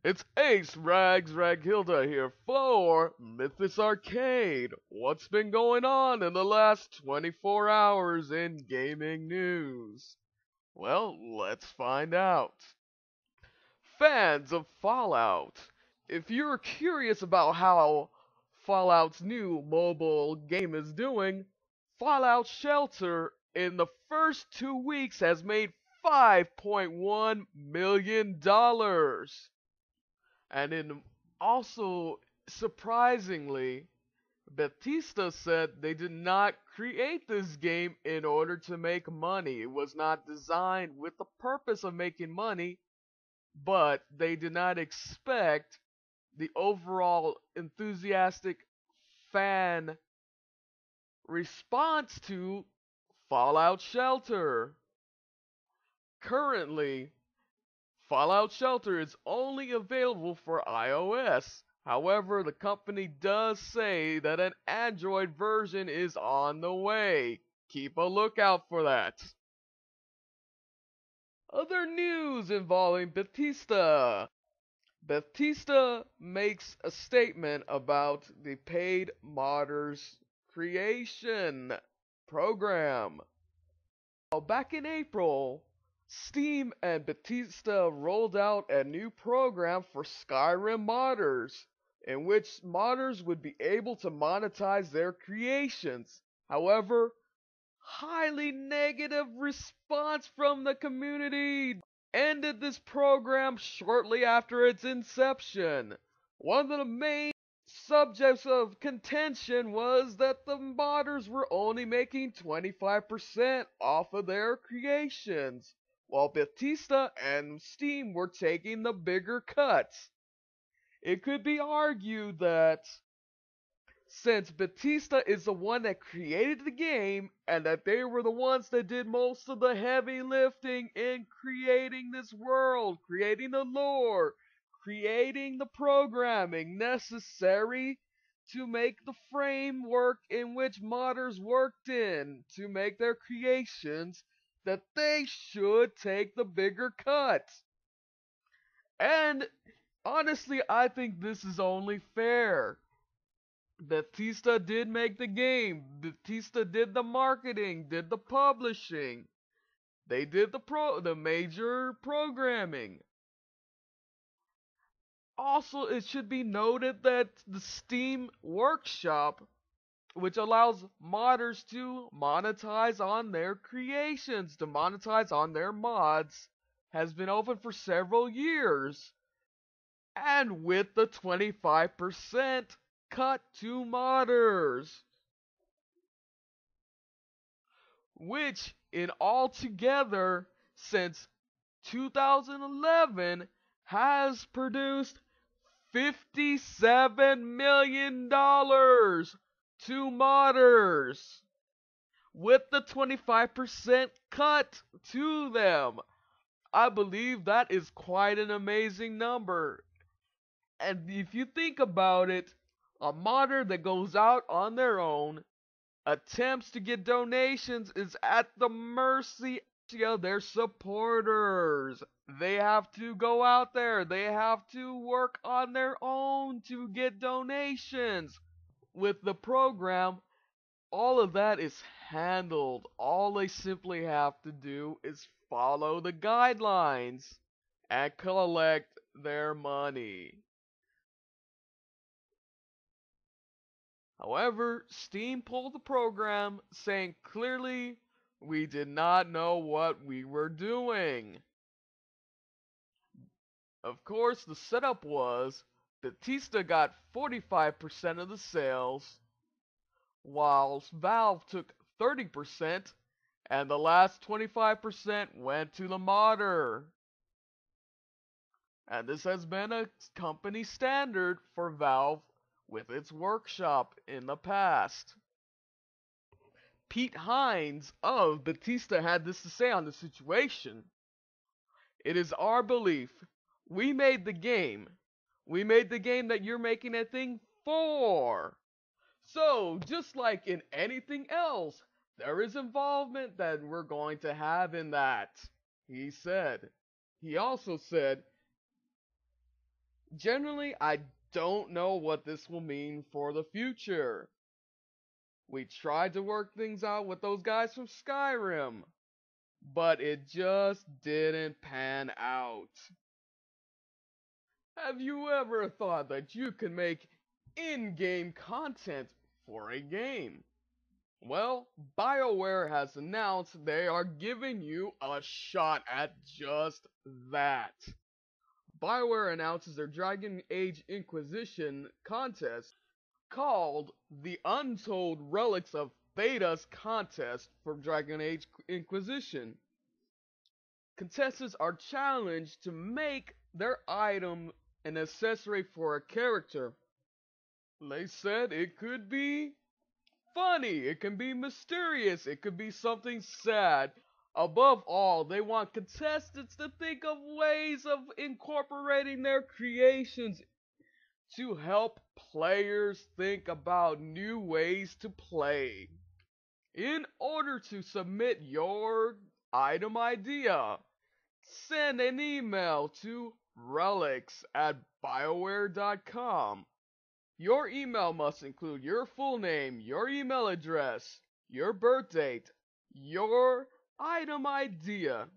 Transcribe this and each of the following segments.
It's Ace Rags Raghilda here for Mythis Arcade. What's been going on in the last 24 hours in gaming news? Well, let's find out. Fans of Fallout, if you're curious about how Fallout's new mobile game is doing, Fallout Shelter in the first 2 weeks has made $5.1 million. And in also surprisingly, Bethesda said they did not create this game in order to make money. It was not designed with the purpose of making money, but they did not expect the overall enthusiastic fan response to Fallout Shelter. Currently, Fallout Shelter is only available for iOS. However, the company does say that an Android version is on the way. Keep a lookout for that. Other news involving Bethesda. Bethesda makes a statement about the paid modders creation program. Back in April, Steam and Bethesda rolled out a new program for Skyrim modders, in which modders would be able to monetize their creations. However, highly negative response from the community ended this program shortly after its inception. One of the main subjects of contention was that the modders were only making 25% off of their creations, while Bethesda and Steam were taking the bigger cuts. It could be argued that since Bethesda is the one that created the game, and that they were the ones that did most of the heavy lifting in creating this world, creating the lore, creating the programming necessary to make the framework in which modders worked in to make their creations, that they should take the bigger cut. And honestly, I think this is only fair. Bethesda did make the game. Bethesda did the marketing, did the publishing. They did the major programming. Also, it should be noted that the Steam Workshop, which allows modders to monetize on their creations, to monetize on their mods, has been open for several years. And with the 25% cut to modders, which in altogether since 2011 has produced $57 million to modders, with the 25% cut to them. I believe that is quite an amazing number. And if you think about it, a modder that goes out on their own, attempts to get donations, is at the mercy of their supporters. They have to go out there, they have to work on their own to get donations. With the program, all of that is handled. All they simply have to do is follow the guidelines and collect their money. However, Steam pulled the program, saying clearly we did not know what we were doing. Of course, the setup was Bethesda got 45% of the sales, whilst Valve took 30%, and the last 25% went to the modder. And this has been a company standard for Valve with its workshop in the past. Pete Hines of Bethesda had this to say on the situation. It is our belief. We made the game. We made the game that you're making a thing for. So, just like in anything else, there is involvement that we're going to have in that, he said. He also said, Generally, I don't know what this will mean for the future. We tried to work things out with those guys from Skyrim, but it just didn't pan out. Have you ever thought that you can make in-game content for a game? Well, BioWare has announced they are giving you a shot at just that. BioWare announces their Dragon Age Inquisition contest called the Untold Relics of Thedas contest for Dragon Age Inquisition. Contestants are challenged to make their item an accessory for a character. They said it could be funny, it can be mysterious, it could be something sad. Above all, they want contestants to think of ways of incorporating their creations to help players think about new ways to play. In order to submit your item idea, send an email to relics@bioware.com. Your email must include your full name, your email address, your birth date, your item idea.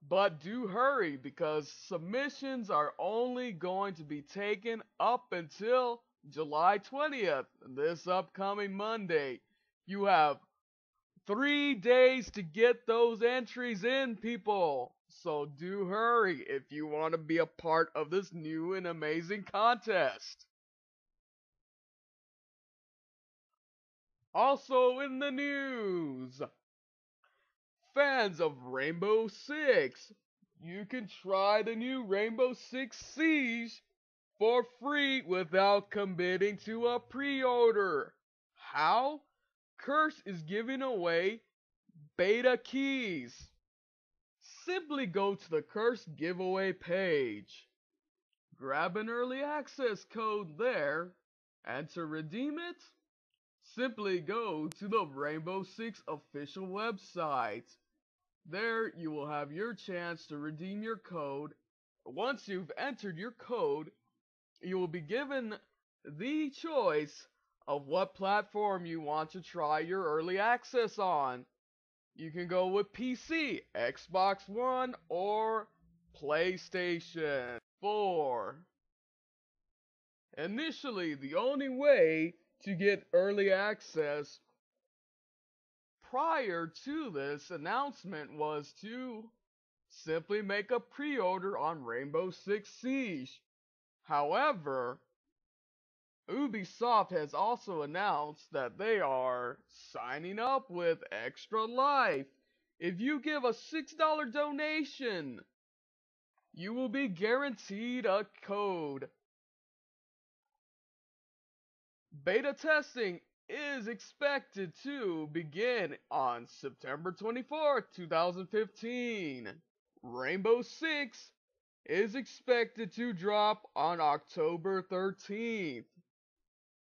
But do hurry because submissions are only going to be taken up until July 20th, this upcoming Monday. You have 3 days to get those entries in, people. So do hurry if you want to be a part of this new and amazing contest. Also in the news, fans of Rainbow Six, you can try the new Rainbow Six Siege for free without committing to a pre-order. How? Curse is giving away beta keys. Simply go to the Curse giveaway page. Grab an early access code there, and to redeem it, simply go to the Rainbow Six official website. There you will have your chance to redeem your code. Once you've entered your code, you will be given the choice of what platform you want to try your early access on. You can go with PC, Xbox One, or PlayStation 4. Initially, the only way to get early access prior to this announcement was to simply make a pre-order on Rainbow Six Siege. However, Ubisoft has also announced that they are signing up with Extra Life. If you give a $6 donation, you will be guaranteed a code. Beta testing is expected to begin on September 24th, 2015. Rainbow Six is expected to drop on October 13th.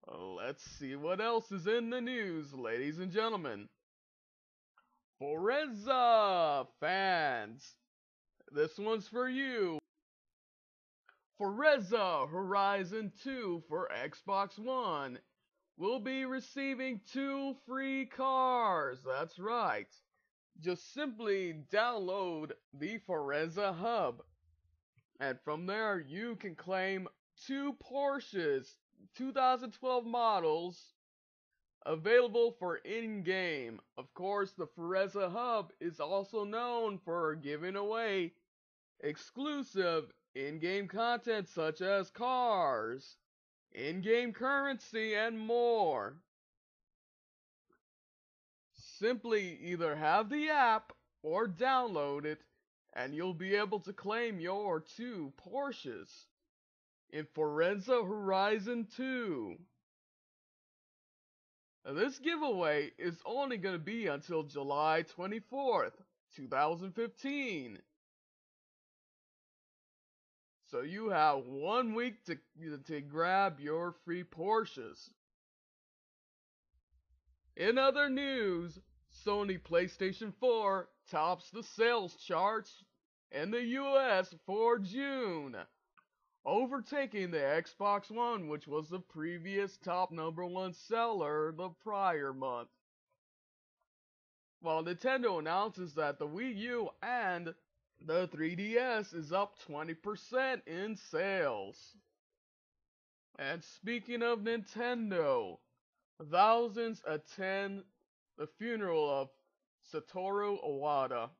Let's see what else is in the news, ladies and gentlemen. Forza fans, this one's for you. Forza Horizon 2 for Xbox One will be receiving 2 free cars. That's right. Just simply download the Forza Hub, and from there you can claim 2 Porsches 2012 models available for in-game. Of course, the Forza Hub is also known for giving away exclusive in-game content such as cars, in-game currency, and more. Simply either have the app or download it, and you'll be able to claim your 2 Porsches in Forza Horizon 2. Now, this giveaway is only going to be until July 24th, 2015. So you have 1 week to grab your free Porsches. In other news, Sony PlayStation 4 tops the sales charts in the US for June. overtaking the Xbox One, which was the previous top #1 seller the prior month. While Nintendo announces that the Wii U and the 3DS is up 20% in sales. And speaking of Nintendo, thousands attend the funeral of Satoru Iwata.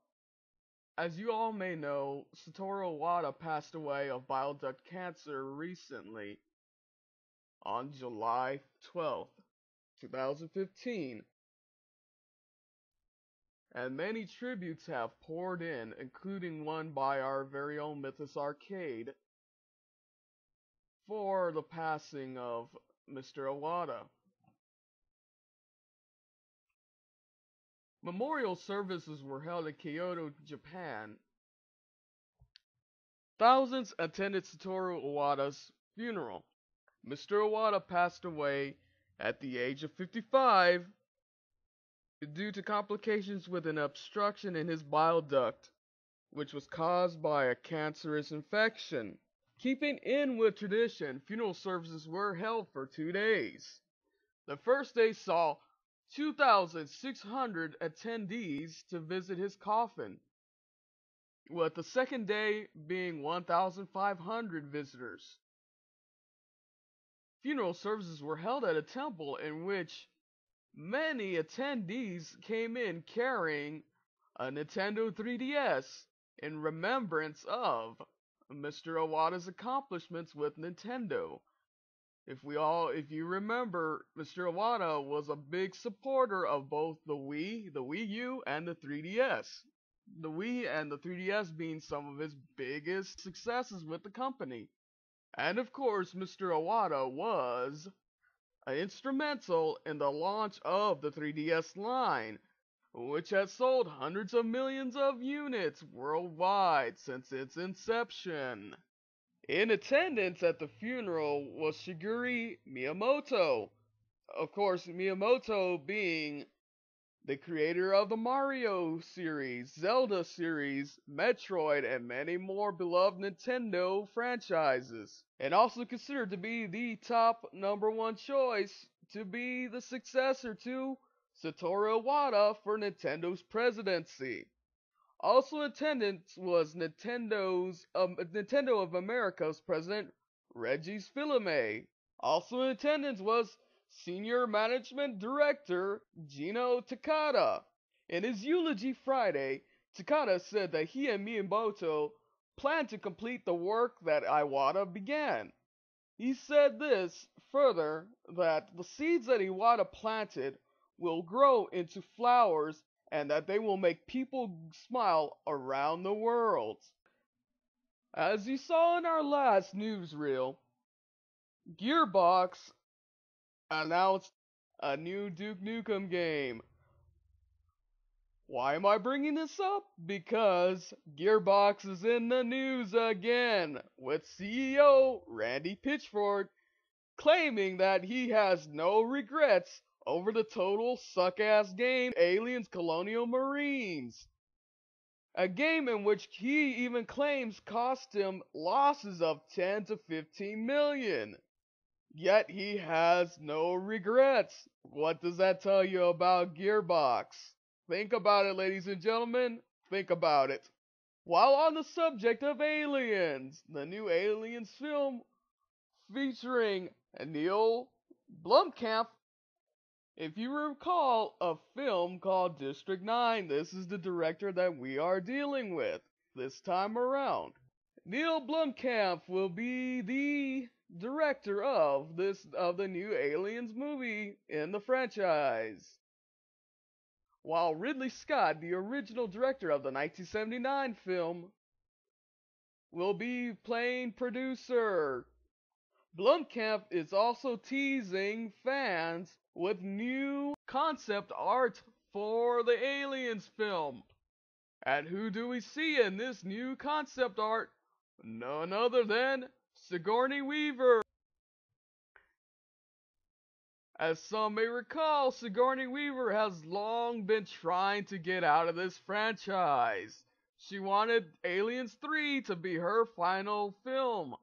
As you all may know, Satoru Iwata passed away of bile duct cancer recently on July 12th, 2015. And many tributes have poured in, including one by our very own Mythis Arcade, for the passing of Mr. Iwata. Memorial services were held in Kyoto, Japan. Thousands attended Satoru Iwata's funeral. Mr. Iwata passed away at the age of 55 due to complications with an obstruction in his bile duct, which was caused by a cancerous infection. Keeping in with tradition, funeral services were held for 2 days. The first day saw 2,600 attendees to visit his coffin, with the second day being 1,500 visitors. Funeral services were held at a temple in which many attendees came in carrying a Nintendo 3DS in remembrance of Mr. Iwata's accomplishments with Nintendo. If you remember, Mr. Iwata was a big supporter of both the Wii U, and the 3DS. The Wii and the 3DS being some of his biggest successes with the company. And of course, Mr. Iwata was instrumental in the launch of the 3DS line, which has sold hundreds of millions of units worldwide since its inception. In attendance at the funeral was Shigeru Miyamoto. Of course, Miyamoto being the creator of the Mario series, Zelda series, Metroid, and many more beloved Nintendo franchises. And also considered to be the top #1 choice to be the successor to Satoru Iwata for Nintendo's presidency. Also in attendance was Nintendo of America's president, Regis Fils-Aimé. Also in attendance was Senior Management Director Gino Takada. In his eulogy Friday, Takada said that he and Miyamoto plan to complete the work that Iwata began. He said this further, that the seeds that Iwata planted will grow into flowers and that they will make people smile around the world. As you saw in our last newsreel, Gearbox announced a new Duke Nukem game. Why am I bringing this up? Because Gearbox is in the news again, with CEO Randy Pitchford claiming that he has no regrets over the total suck-ass game Aliens Colonial Marines. A game in which he even claims cost him losses of 10 to 15 million. Yet he has no regrets. What does that tell you about Gearbox? Think about it, ladies and gentlemen. Think about it. While on the subject of aliens, the new Aliens film featuring Neil Blomkamp. If you recall a film called District 9, this is the director that we are dealing with this time around. Neil Blomkamp will be the director of the new Aliens movie in the franchise. While Ridley Scott, the original director of the 1979 film, will be playing producer. Blomkamp is also teasing fans with new concept art for the Aliens film. And who do we see in this new concept art? None other than Sigourney Weaver. As some may recall, Sigourney Weaver has long been trying to get out of this franchise. She wanted Aliens 3 to be her final film.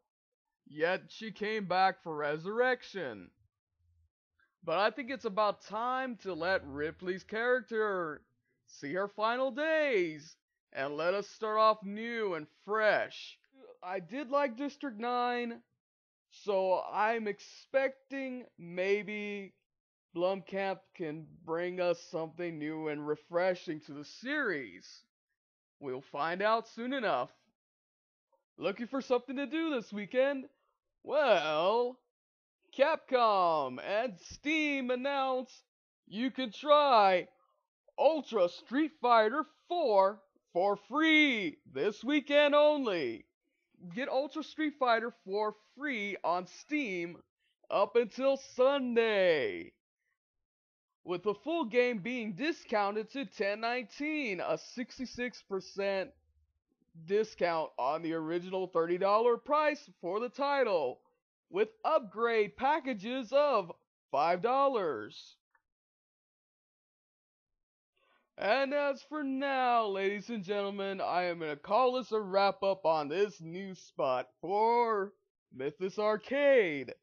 yet she came back for resurrection. But I think it's about time to let Ripley's character see her final days and let us start off new and fresh. I did like District 9, so I'm expecting maybe Blumkamp can bring us something new and refreshing to the series. We'll find out soon enough. Looking for something to do this weekend? Well, Capcom and Steam announced you can try Ultra Street Fighter 4 for free this weekend only. Get Ultra Street Fighter 4 free on Steam up until Sunday, with the full game being discounted to $10.19, a 66% discount on the original $30 price for the title, with upgrade packages of $5. And as for now, ladies and gentlemen, I am going to call this a wrap up on this news spot for Mythis Arcade.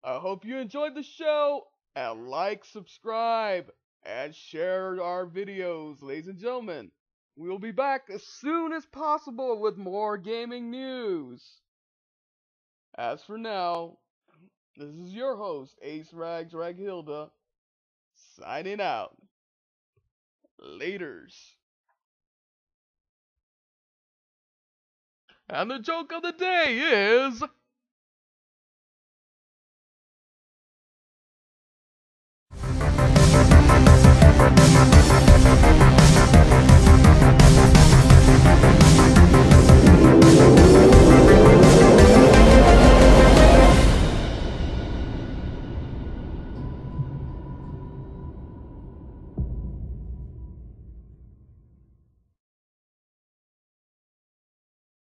I hope you enjoyed the show, and like, subscribe, and share our videos, ladies and gentlemen. We will be back as soon as possible with more gaming news. As for now, this is your host, Ace Rags Raghilda, signing out. Laters. And the joke of the day is...